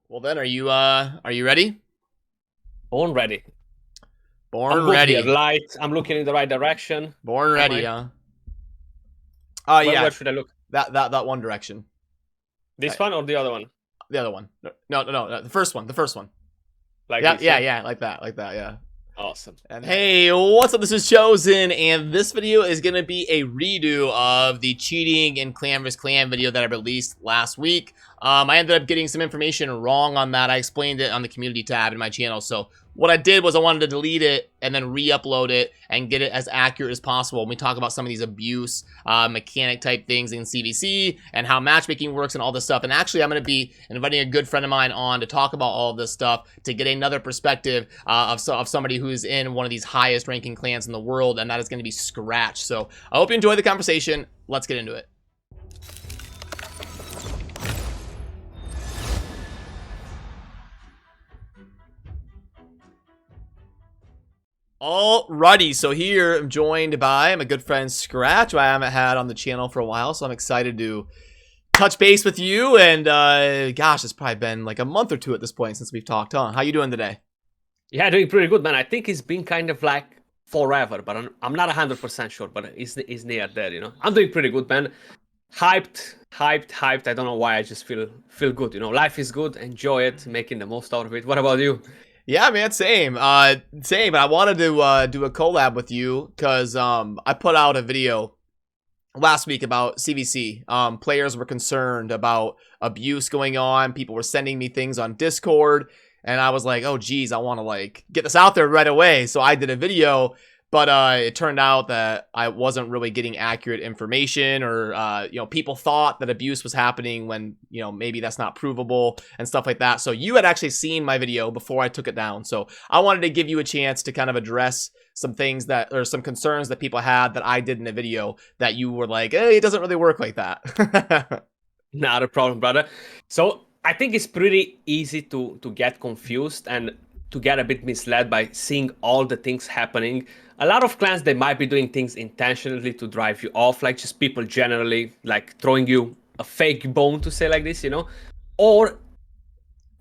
Well then, are you ready? Born ready. I'm Born good here. ready. Light. I'm looking in the right direction. Born Am ready, I? huh? Where Yeah. should I look? That one direction. This Uh, one or the other one? the other one. No, the first one. The first one. Like Yeah, this, yeah, yeah? yeah. Like that. Yeah. Awesome. And hey, what's up? This is Chosen, and this video is gonna be a redo of the cheating in Clan vs Clan video that I released last week. I ended up getting some information wrong on that. I explained it on the community tab in my channel. So what I did was I wanted to delete it and then re-upload it and get it as accurate as possible. When we talk about some of these abuse mechanic type things in CVC and how matchmaking works and all this stuff. And actually, I'm going to be inviting a good friend of mine on to talk about all of this stuff to get another perspective of somebody who's in one of these highest ranking clans in the world, and that is going to be Skratch. So I hope you enjoy the conversation. Let's get into it. Alrighty, so here I'm joined by my good friend Skratch, who I haven't had on the channel for a while, so I'm excited to touch base with you. And gosh, it's probably been like a month or two at this point since we've talked, huh? How you doing today? Yeah, doing pretty good, man. I think it's been kind of like forever, but I'm not 100% sure, but it's near there, you know? I'm doing pretty good, man. Hyped. I don't know why. I just feel good, you know? Life is good. Enjoy it. Making the most out of it. What about you? Yeah, man, same. Same. I wanted to do a collab with you because I put out a video last week about CVC. Players were concerned about abuse going on. People were sending me things on Discord, and I was like, oh geez, I want to like get this out there right away. So I did a video, but it turned out that I wasn't really getting accurate information, or people thought that abuse was happening when maybe that's not provable and stuff like that. So you had actually seen my video before I took it down. So I wanted to give you a chance to kind of address some things that, or some concerns that people had that I did in the video that you were like, hey, it doesn't really work like that. Not a problem, brother. So I think it's pretty easy to get confused and to get a bit misled by seeing all the things happening. A lot of clans, they might be doing things intentionally to drive you off, like just people generally like throwing you a fake bone, to say like this, you know, or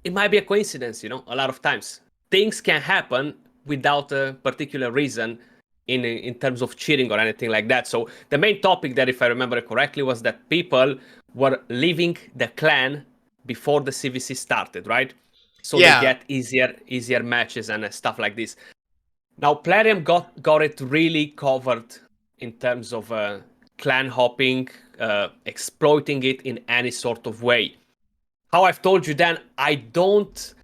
it might be a coincidence, you know. A lot of times things can happen without a particular reason in terms of cheating or anything like that. So the main topic that, if I remember correctly, was that people were leaving the clan before the CVC started, right? So they Yeah. get easier matches and stuff like this. Now Plarium got it really covered in terms of clan hopping, exploiting it in any sort of way. How I've told you then, I don't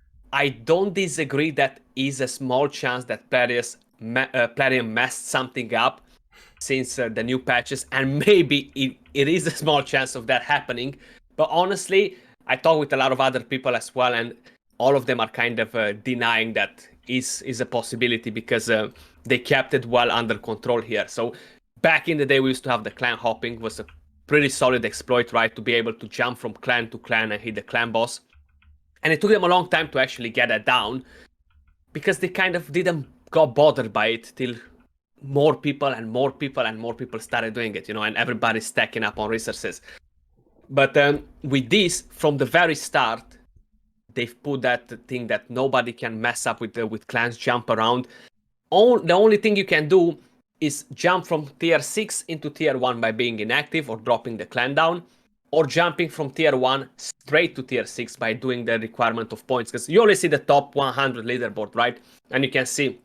disagree that is a small chance that Plarium messed something up since the new patches, and maybe it is a small chance of that happening. But honestly, I talk with a lot of other people as well, and all of them are kind of denying that is a possibility, because they kept it well under control here. So back in the day, we used to have the clan hopping, was a pretty solid exploit, right? To be able to jump from clan to clan and hit the clan boss. And it took them a long time to actually get that down, because they kind of didn't got bothered by it till more people and more people and more people started doing it, you know, and everybody's stacking up on resources. But with this, from the very start, they've put that thing that nobody can mess up with clans jump around. The only thing you can do is jump from tier 6 into tier 1 by being inactive or dropping the clan down, or jumping from tier 1 straight to tier 6 by doing the requirement of points, because you only see the top 100 leaderboard, right? And you can see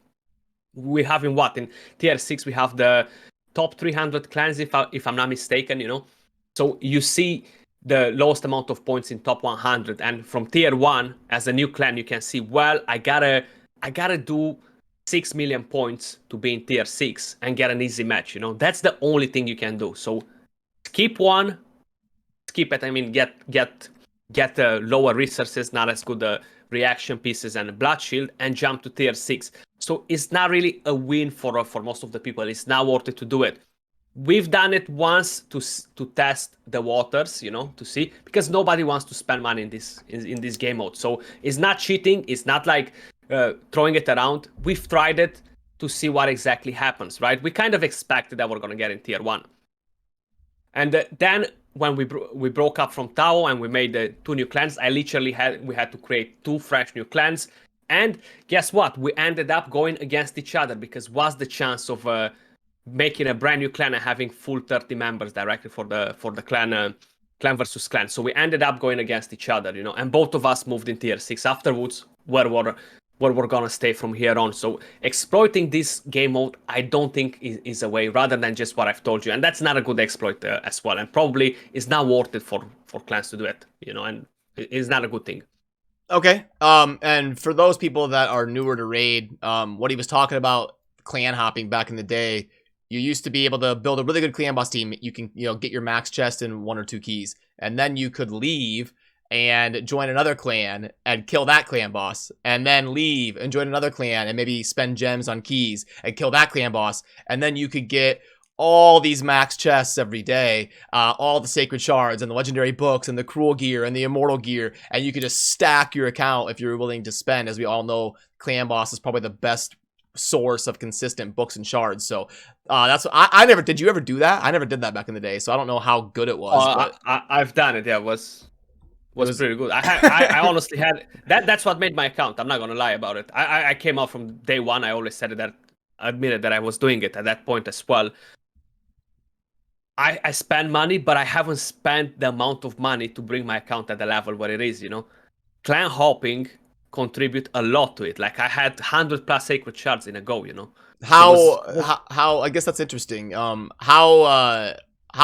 we have in tier 6 we have the top 300 clans, if I'm not mistaken, you know. So you see the lowest amount of points in top 100, and from tier 1 as a new clan you can see, well, I gotta do 6 million points to be in tier 6 and get an easy match, you know. That's the only thing you can do. So skip it, I mean, get lower resources, not as good reaction pieces and blood shield, and jump to tier 6. So it's not really a win for most of the people. It's not worth it to do it. We've done it once to test the waters, you know, to see, because nobody wants to spend money in this game mode. So it's not cheating. It's not like throwing it around. We've tried it to see what exactly happens, right? We kind of expected that we're gonna get in tier 1. And then when we broke up from Tao and we made the 2 new clans, we had to create 2 fresh new clans. And guess what? We ended up going against each other because what's the chance of making a brand new clan and having full 30 members directly for the clan versus clan? So we ended up going against each other, and both of us moved in tier 6 afterwards, where we're gonna stay from here on. So exploiting this game mode, I don't think is a way, rather than just what I've told you. And that's not a good exploit as well, and probably is not worth it for clans to do it, and it's not a good thing. Okay. And for those people that are newer to Raid, what he was talking about, clan hopping back in the day, you used to be able to build a really good clan boss team. You can, get your max chest in 1 or 2 keys, and then you could leave and join another clan and kill that clan boss, and then leave and join another clan and maybe spend gems on keys and kill that clan boss, and then you could get all these max chests every day, all the sacred shards and the legendary books and the cruel gear and the immortal gear, and you could just stack your account if you're willing to spend. As we all know, clan boss is probably the best source of consistent books and shards. So that's what I never did. You ever do that? I never did that back in the day, so I don't know how good it was. But I've done it. Yeah, it was pretty good. I honestly had that's what made my account. I'm not gonna lie about it. I came out from day one. I always said that, admitted that I was doing it at that point as well. I spend money, but I haven't spent the amount of money to bring my account at the level where it is, Clan hopping contribute a lot to it. Like, I had 100+ sacred shards in a go, How I guess that's interesting. How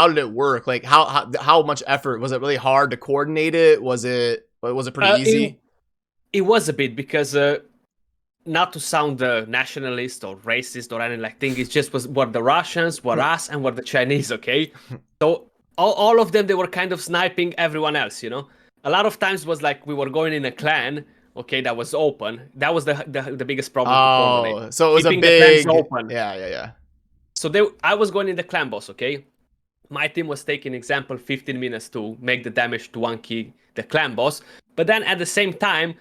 did it work? Like, how much effort was it? Really hard to coordinate it? Was it pretty easy? It was a bit, because not to sound nationalist or racist or anything like thing, it just were the Russians, were us, and were the Chinese, okay? So all of them, they were kind of sniping everyone else, A lot of times was like we were going in a clan, okay, that was open. That was the biggest problem to coordinate. So it was keeping a big... the clans open. Yeah. So I was going in the clan boss, okay? My team was taking, example, 15 minutes to make the damage to 1 key, the clan boss. But then at the same time,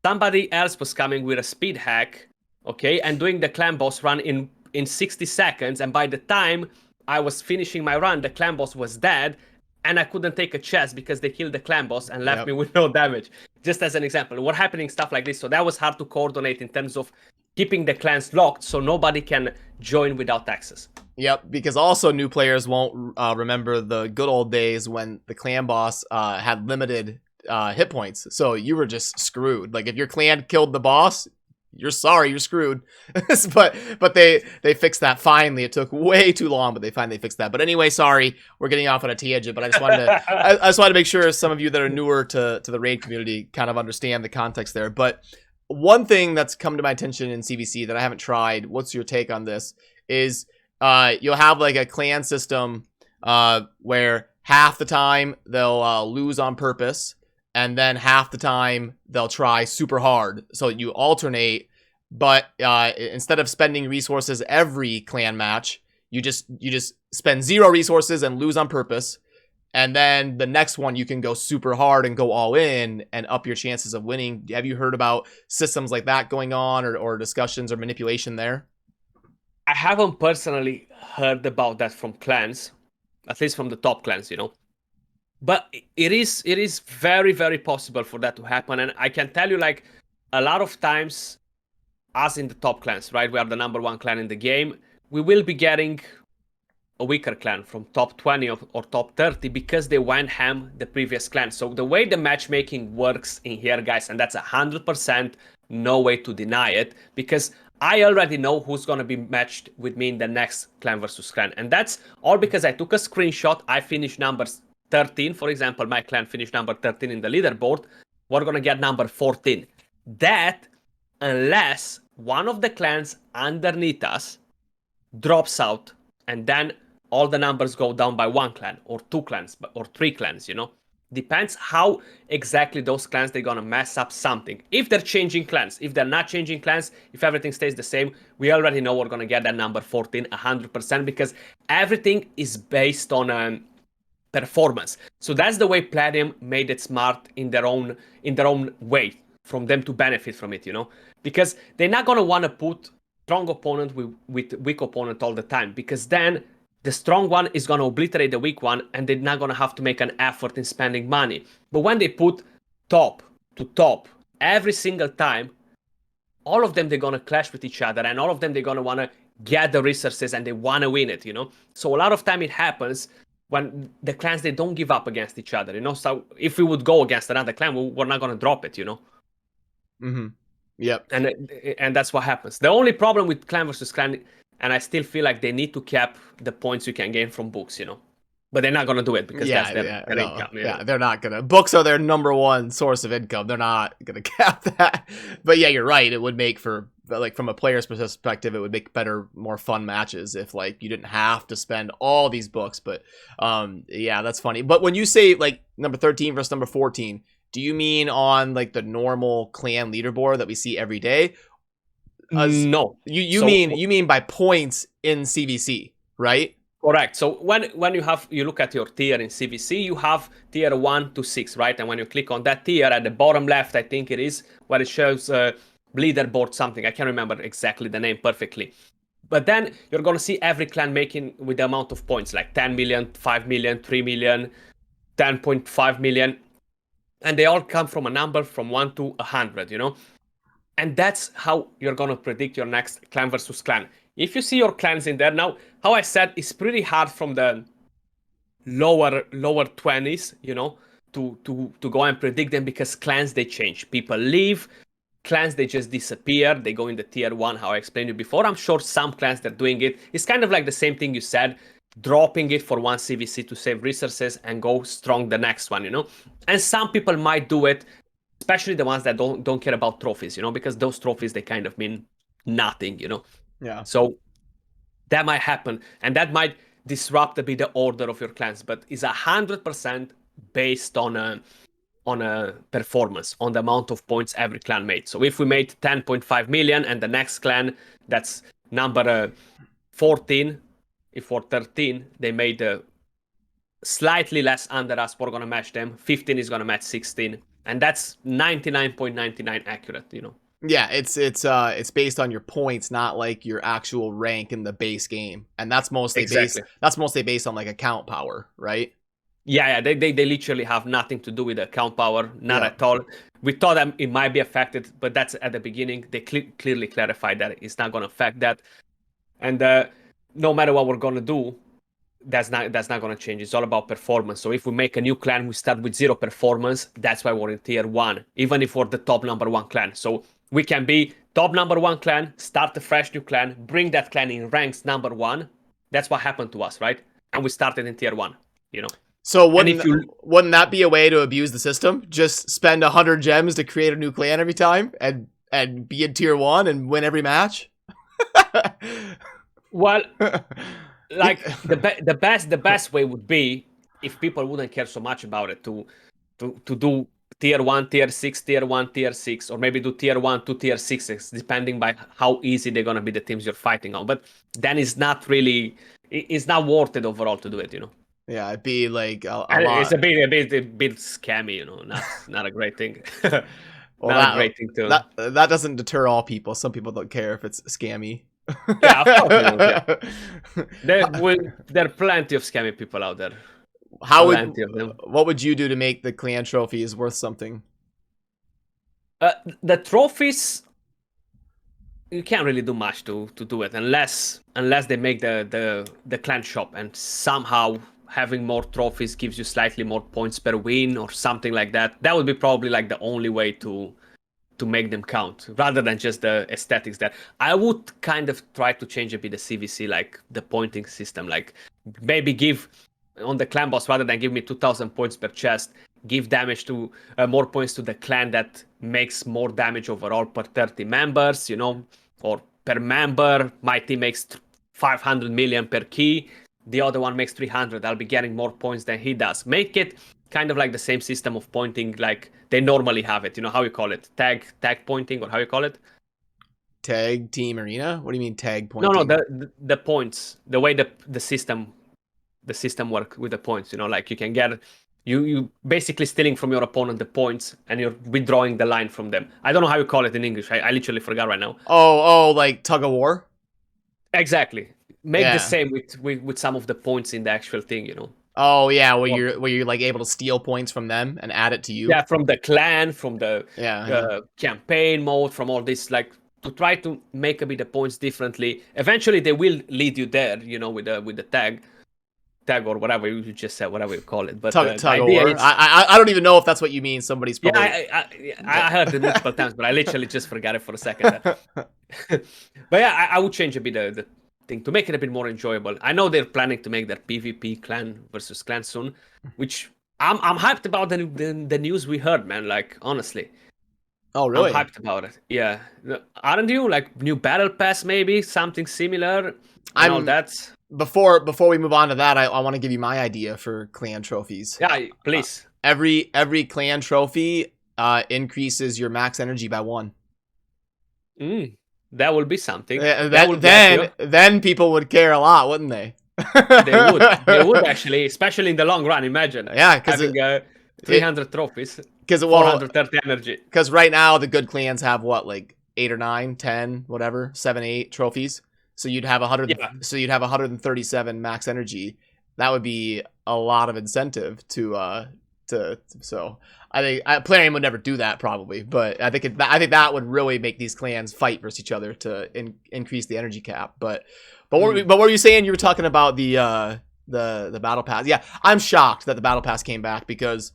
somebody else was coming with a speed hack, okay, and doing the clan boss run in 60 seconds. And by the time I was finishing my run, the clan boss was dead, and I couldn't take a chest because they killed the clan boss and left me with no damage. Just as an example, what happening stuff like this. So that was hard to coordinate in terms of keeping the clans locked so nobody can join without access. Yep, because also new players won't remember the good old days when the clan boss had limited hit points, so you were just screwed. Like, if your clan killed the boss, you're screwed. but they fixed that finally. It took way too long, but they finally fixed that. But anyway, sorry, we're getting off on a tangent, but I just wanted to I just wanted to make sure some of you that are newer to the Raid community kind of understand the context there. But one thing that's come to my attention in CVC that I haven't tried, what's your take on this, is you'll have like a clan system where half the time they'll lose on purpose, and then half the time they'll try super hard. So you alternate, but instead of spending resources every clan match, you just spend 0 resources and lose on purpose. And then the next one you can go super hard and go all in and up your chances of winning. Have you heard about systems like that going on, or discussions or manipulation there? I haven't personally heard about that from clans, at least from the top clans, But it is very, very possible for that to happen. And I can tell you, like, a lot of times, us in the top clans, right? We are the #1 clan in the game. We will be getting a weaker clan from top 20 or top 30 because they went ham the previous clan. So the way the matchmaking works in here, guys, and that's 100%, no way to deny it, because I already know who's going to be matched with me in the next clan versus clan. And that's all because I took a screenshot. I finished numbers 13, for example, my clan finished number 13 in the leaderboard. We're gonna get number 14. That, unless one of the clans underneath us drops out, and then all the numbers go down by 1 clan, or 2 clans, or 3 clans, Depends how exactly those clans, they're gonna mess up something. If they're changing clans, if they're not changing clans, if everything stays the same, we already know we're gonna get that number 14, 100%, because everything is based on performance. So that's the way Plarium made it smart in their own way, from them to benefit from it, because they're not gonna want to put strong opponent with weak opponent all the time, because then the strong one is going to obliterate the weak one, and they're not going to have to make an effort in spending money. But when they put top to top every single time, all of them, they're going to clash with each other, and all of them, they're going to want to get the resources and they want to win it, So a lot of time it happens when the clans, they don't give up against each other, So if we would go against another clan, we're not going to drop it, Mm-hmm. Yep. And that's what happens. The only problem with clan versus clan, and I still feel like they need to cap the points you can gain from books, But they're not going to do it because that's their income. Yeah, they're not going to. Books are their number one source of income. They're not going to cap that. But yeah, you're right. It would make for, like, from a player's perspective, it would make better, more fun matches if, like, you didn't have to spend all these books. But yeah, that's funny. But when you say, like, number 13 versus number 14, do you mean on, like, the normal clan leaderboard that we see every day? No. You mean by points in CVC, right? Correct. So when you look at your tier in CVC, you have tier 1 to 6, right? And when you click on that tier at the bottom left, I think it is, where it shows leaderboard something. I can't remember exactly the name perfectly. But then you're going to see every clan making with the amount of points, like 10 million, 5 million, 3 million, 10.5 million. And they all come from a number from 1 to 100, And that's how you're going to predict your next clan versus clan. If you see your clans in there now, how I said, it's pretty hard from the lower 20s, to go and predict them, because clans, they change. People leave, clans, they just disappear. They go in the tier 1, how I explained you before. I'm sure some clans, they're doing it. It's kind of like the same thing you said, dropping it for one CVC to save resources and go strong the next one, And some people might do it, especially the ones that don't care about trophies, because those trophies, they kind of mean nothing, Yeah. So that might happen, and that might disrupt a bit the order of your clans, but it's 100% based on a performance, on the amount of points every clan made. So if we made 10.5 million and the next clan, that's number 14, if for 13 they made slightly less under us, we're gonna match them. 15 is gonna match 16, and that's 99.99 accurate, Yeah, it's based on your points, not like your actual rank in the base game, and that's mostly based on like account power, right? Yeah, they literally have nothing to do with account power, not at all. We thought that it might be affected, but that's at the beginning. They clearly clarified that it's not going to affect that, and no matter what we're going to do, that's not going to change. It's all about performance. So if we make a new clan, we start with 0 performance. That's why we're in tier 1, even if we're the top number 1 clan. So we can be top number 1 clan, start a fresh new clan, bring that clan in ranks number 1. That's what happened to us, right? And we started in tier 1, So wouldn't that be a way to abuse the system? Just spend 100 gems to create a new clan every time and be in tier 1 and win every match? Well, like the best way would be if people wouldn't care so much about it to do tier 1, tier 6, tier 1, tier 6, or maybe do tier 1 to tier 6, depending by how easy they're gonna be the teams you're fighting on. But then it's not worth it overall to do it, Yeah, it'd be like a lot. It's a bit scammy, not a great thing. Well, not a great thing to. That doesn't deter all people. Some people don't care if it's scammy. Yeah, of course they don't. There are plenty of scammy people out there. What would you do to make the clan trophies worth something? The trophies, you can't really do much to do it unless they make the clan shop, and somehow having more trophies gives you slightly more points per win or something like that. That would be probably like the only way to make them count, rather than just the aesthetics. That I would kind of try to change a bit the CVC, like the pointing system, like maybe give on the clan boss, rather than give me 2,000 points per chest, give damage to more points to the clan that makes more damage overall per 30 members, or per member. My team makes 500 million per key, the other one makes 300. I'll be getting more points than he does. Make it kind of like the same system of pointing like they normally have it. How you call it? Tag pointing, or how you call it? Tag team arena? What do you mean tag pointing? No, the points, the way the system work with the points. Like you can get you basically stealing from your opponent the points, and you're withdrawing the line from them. I don't know how you call it in English. I literally forgot right now. Oh, like tug of war? Exactly. make the same with some of the points in the actual thing, you know. Oh yeah, where you're like able to steal points from them and add it to you. Yeah, from the clan, from the Yeah. campaign mode, from all this, like to try to make a bit of points differently. Eventually, they will lead you there, you know, with the tag or whatever you just said, whatever you call it. But Tug the idea war. is, I don't even know if that's what you mean. Somebody's yeah, probably. I heard it multiple times, but I literally just forgot it for a second. But yeah, I would change a bit the thing to make it a bit more enjoyable. I know they're planning to make their PvP clan versus clan soon, which I'm hyped about the news we heard, man. Like honestly, Oh really? I'm hyped about it. Yeah, aren't you? Like new battle pass, maybe something similar. And all that. Before we move on to that, I want to give you my idea for clan trophies. Yeah, please. Every clan trophy increases your max energy by 1. That will be something. Then people would care a lot, wouldn't they? They would. They would actually, especially in the long run. Imagine. Yeah, because having 300 trophies. Because 430 energy. Because right now the good clans have what, like 8 or 9, 10, whatever, 7, 8 trophies. So you'd have 100. Yeah. So you'd have 137 max energy. That would be a lot of incentive to. So I think Plarium would never do that probably, but I think that would really make these clans fight versus each other to increase the energy cap. But what were you saying? You were talking about the battle pass. Yeah, I'm shocked that the battle pass came back because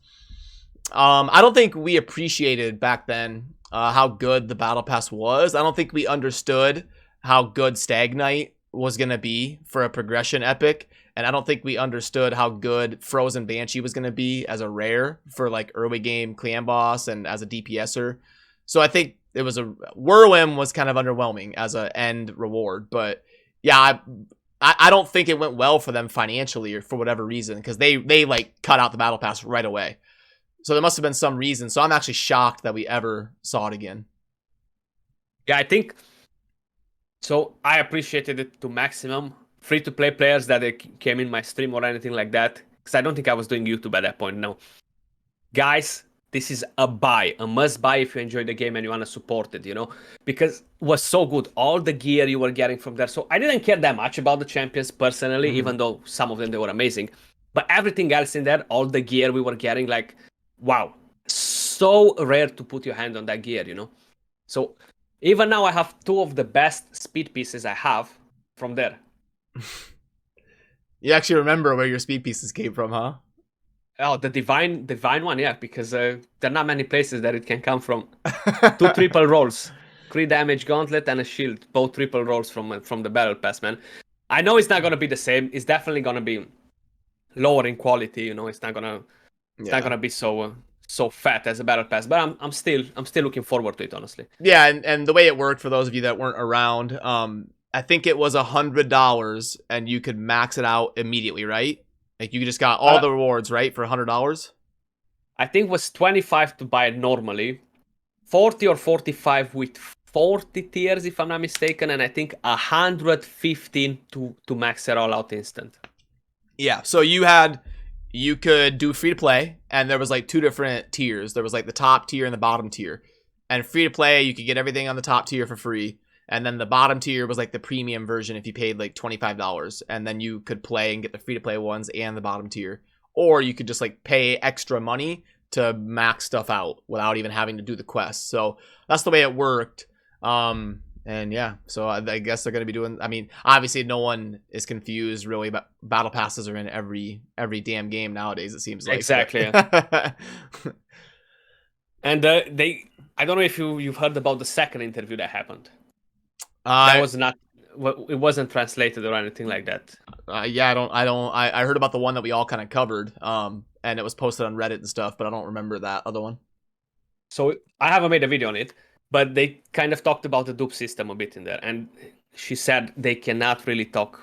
I don't think we appreciated back then how good the battle pass was. I don't think we understood how good Stag Knight was going to be for a progression epic. And I don't think we understood how good Frozen Banshee was going to be as a rare for like early game clan boss and as a DPSer. So I think it was Whirlwind was kind of underwhelming as an end reward. But yeah, I don't think it went well for them financially or for whatever reason, because they like cut out the battle pass right away. So there must have been some reason. So I'm actually shocked that we ever saw it again. Yeah, I think so. I appreciated it to maximum. Free-to-play players that came in my stream or anything like that, because I don't think I was doing YouTube at that point. No, guys, this is a must buy if you enjoy the game and you want to support it, you know, because it was so good. All the gear you were getting from there. So I didn't care that much about the champions personally, even though some of them, they were amazing. But everything else in there, all the gear we were getting, like, wow, so rare to put your hand on that gear, you know. So even now I have 2 of the best speed pieces I have from there. You actually remember where your speed pieces came from, huh? Oh, the divine one, yeah, because there are not many places that it can come from. 2 triple rolls, 3 damage gauntlet and a shield, both triple rolls from the battle pass, man. I know it's not gonna be the same. It's definitely gonna be lower in quality, you know. It's not gonna be so fat as a battle pass, but I'm still looking forward to it, honestly. Yeah, and the way it worked for those of you that weren't around, I think it was $100 and you could max it out immediately, right? Like you just got all the rewards, right, for $100? I think it was 25 to buy it normally, 40 or 45 with 40 tiers if I'm not mistaken, and I think 115 to max it all out instant. Yeah, so you could do free to play, and there was like 2 different tiers. There was like the top tier and the bottom tier. And free to play, you could get everything on the top tier for free. And then the bottom tier was like the premium version if you paid like $25. And then you could play and get the free-to-play ones and the bottom tier. Or you could just like pay extra money to max stuff out without even having to do the quest. So that's the way it worked. And yeah, so I guess they're going to be doing... I mean, obviously no one is confused really, but battle passes are in every damn game nowadays, it seems like. Exactly. And I don't know if you've heard about the second interview that happened. That was not. It wasn't translated or anything like that. Yeah, I heard about the one that we all kind of covered, and it was posted on Reddit and stuff, but I don't remember that other one. So I haven't made a video on it, but they kind of talked about the dupe system a bit in there, and she said they cannot really talk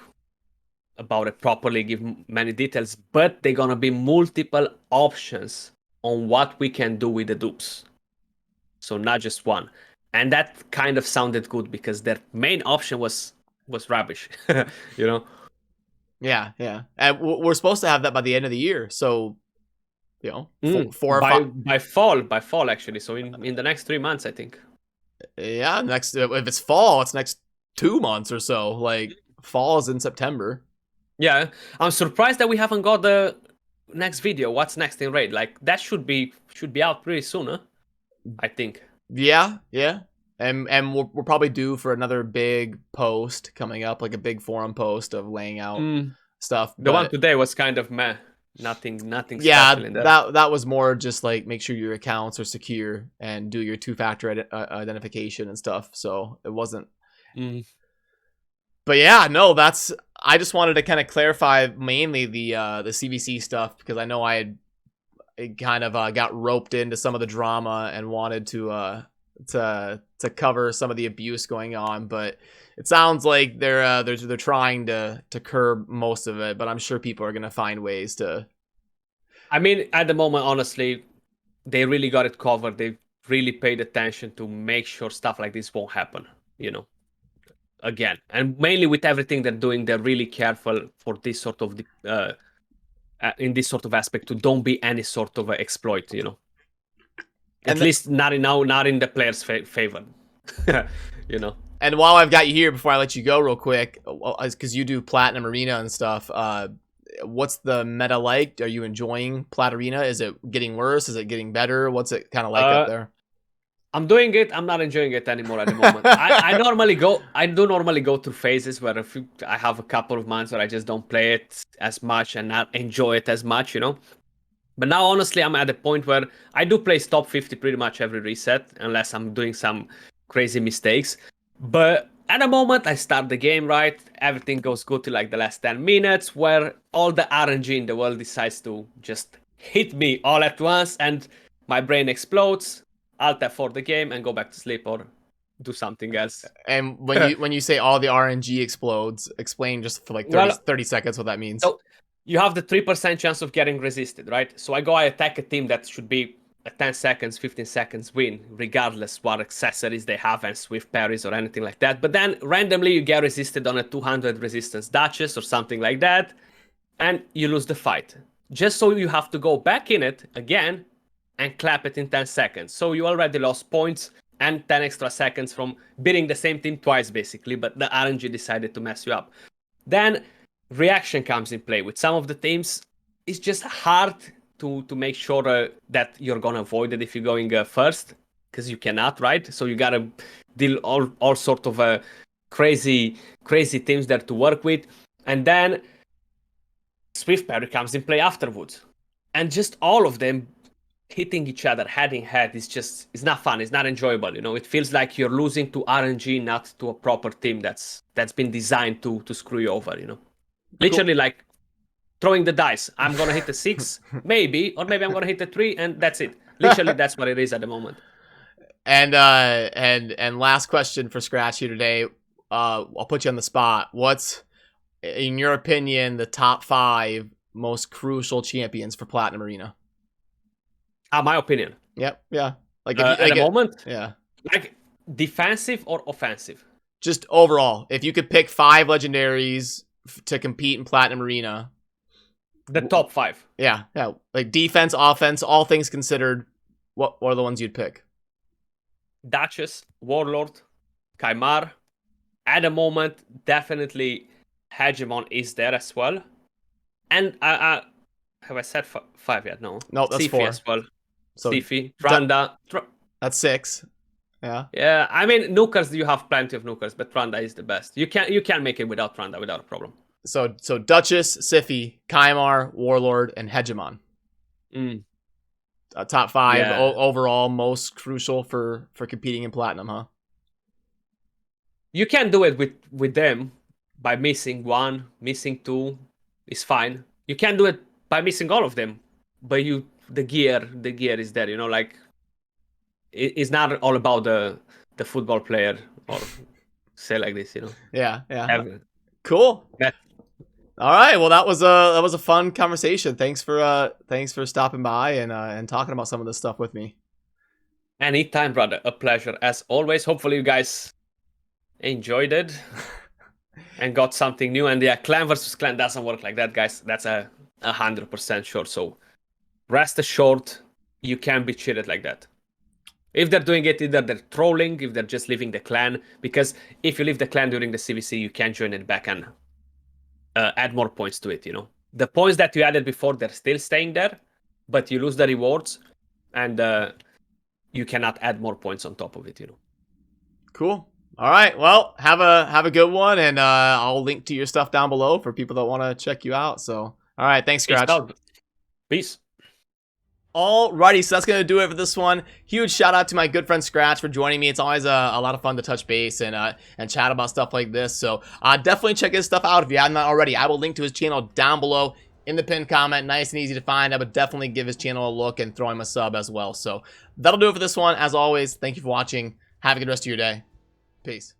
about it properly, give many details, but they're gonna be multiple options on what we can do with the dupes. So not just one. And that kind of sounded good because their main option was rubbish, you know? Yeah. And we're supposed to have that by the end of the year. So, you know, 4 or 5... By fall, actually. So in the next 3 months, I think. Yeah, if it's fall, it's next 2 months or so. Like falls in September. Yeah, I'm surprised that we haven't got the next video. What's next in Raid? Like that should be out pretty soon, huh? I think. Yeah, yeah. And we're probably due for another big post coming up, like a big forum post of laying out stuff. The one today was kind of meh. Nothing Yeah, special in there. that was more just like make sure your accounts are secure and do your two-factor identification and stuff. So it wasn't. But yeah, no, I just wanted to kind of clarify mainly the CVC stuff because I know I kind of got roped into some of the drama and wanted to cover some of the abuse going on, but it sounds like they're trying to curb most of it, but I'm sure people are gonna find ways to. I mean, at the moment, honestly, they really got it covered. They really paid attention to make sure stuff like this won't happen. Again, and mainly with everything they're doing, they're really careful for this sort of in this sort of aspect to don't be any sort of exploit. At least not in the players' favor. And while I've got you here, before I let you go real quick, because you do Platinum Arena and stuff, what's the meta like? Are you enjoying Plat Arena? Is it getting worse? Is it getting better? What's it kind of like up there? I'm doing it. I'm not enjoying it anymore at the moment. I do normally go through phases where I have a couple of months where I just don't play it as much and not enjoy it as much, But now, honestly, I'm at the point where I do play top 50 pretty much every reset, unless I'm doing some crazy mistakes. But at the moment, I start the game, right? Everything goes good till like the last 10 minutes, where all the RNG in the world decides to just hit me all at once, and my brain explodes. Alt F4 the game and go back to sleep or do something else. And when you say all the RNG explodes, explain just for like 30 seconds what that means. So you have the 3% chance of getting resisted, right? So I attack a team that should be a 10 seconds, 15 seconds win, regardless what accessories they have and swift parries or anything like that. But then randomly you get resisted on a 200 resistance Duchess or something like that, and you lose the fight. Just so you have to go back in it again and clap it in 10 seconds. So you already lost points and 10 extra seconds from beating the same team twice, basically, but the RNG decided to mess you up. Then reaction comes in play. With some of the teams, it's just hard to make sure that you're going to avoid it if you're going first, because you cannot, right? So you got to deal all sort of crazy teams there to work with. And then Swift Parry comes in play afterwards. And just all of them hitting each other head in head it's not fun. It's not enjoyable. It feels like you're losing to RNG, not to a proper team that's been designed to screw you over. Literally like throwing the dice. I'm gonna hit the 6, maybe, or maybe I'm gonna hit the 3, and that's it. Literally, that's what it is at the moment. And last question for Skratch here today. I'll put you on the spot. What's, in your opinion, the top 5 most crucial champions for Platinum Arena? My opinion. Yep. Yeah. Like at the moment. Yeah. Like defensive or offensive? Just overall, if you could pick 5 legendaries to compete in Platinum Arena. The top 5. Yeah. Yeah. Like defense, offense, all things considered. What are the ones you'd pick? Duchess, Warlord, Kaimar. At the moment, definitely Hegemon is there as well. And have I said 5 yet? No. No, that's Sifi 4 as well. So Sifi, Tranda. That's 6. Yeah. Yeah. I mean, nukers. You have plenty of nukers, but Tranda is the best. You can make it without Tranda without a problem. So Duchess, Sifi, Kaimar, Warlord, and Hegemon. Top 5 overall, most crucial for competing in Platinum, huh? You can do it with them by missing 1, missing 2 is fine. You can do it by missing all of them, but the gear is there. Like it's not all about the football player or say like this. Yeah. Cool. All right. Well, that was a fun conversation. Thanks for stopping by and talking about some of this stuff with me. Anytime, brother. A pleasure as always. Hopefully you guys enjoyed it and got something new. And yeah, clan versus clan doesn't work like that, guys. That's 100% sure. So rest assured, you can't be cheated like that. If they're doing it, either they're trolling, if they're just leaving the clan, because if you leave the clan during the CVC, you can join it back and add more points to it, you know. The points that you added before, they're still staying there, but you lose the rewards, and you cannot add more points on top of it, you know. Cool. All right. Well, have a good one, and I'll link to your stuff down below for people that want to check you out. So, all right. Thanks, Skratch. Peace. Alrighty, so that's going to do it for this one. Huge shout out to my good friend Skratch for joining me. It's always a lot of fun to touch base and chat about stuff like this. So definitely check his stuff out if you haven't already. I will link to his channel down below in the pinned comment. Nice and easy to find. I would definitely give his channel a look and throw him a sub as well. So that'll do it for this one. As always, thank you for watching. Have a good rest of your day. Peace.